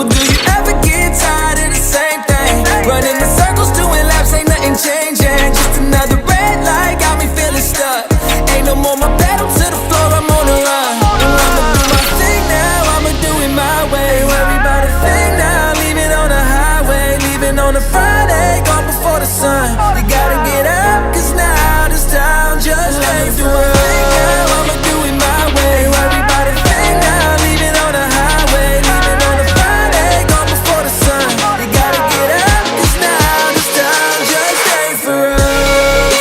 Well, do you ever get tired of the same thing? Running in circles, doing laps, ain't nothing changing. Just another red light, got me feeling stuck. Ain't no more my pedal to the floor, I'm on the run. Well, I'ma do my thing now, I'ma do it my way. Worry about a thing now, leaving on the highway. Leaving on a Friday, gone before the sun. You gotta get up, cause now this town just ain't for us. I'ma do it my way. Worry about a thing now, leaving on the highway. Leaving on a Friday, gone before the sun. You gotta get up, cause now this town just ain't for us.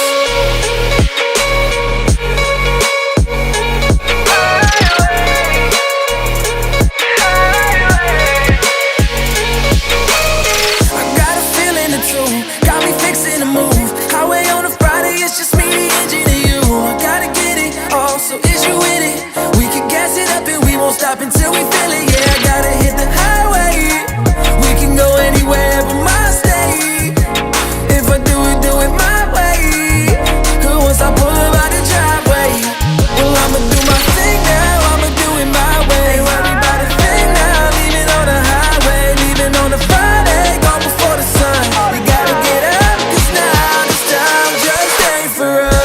I got a feeling or two, got me fixing to move. Highway on a Friday, it's just me, the engine, and you. I gotta get it all, so is you with it? We can gas it up and we won't stop until we feel it. Yeah, I gotta hit the highway. We can go anywhere but my state. If I do it my way. Cause once I pull up out the driveway, well, I'ma do my thing now, I'ma do it my way. Worry about a thing now, leaving on the highway. Leaving on a Friday, gone before the sun. We gotta get up, cause now this time just ain't for us.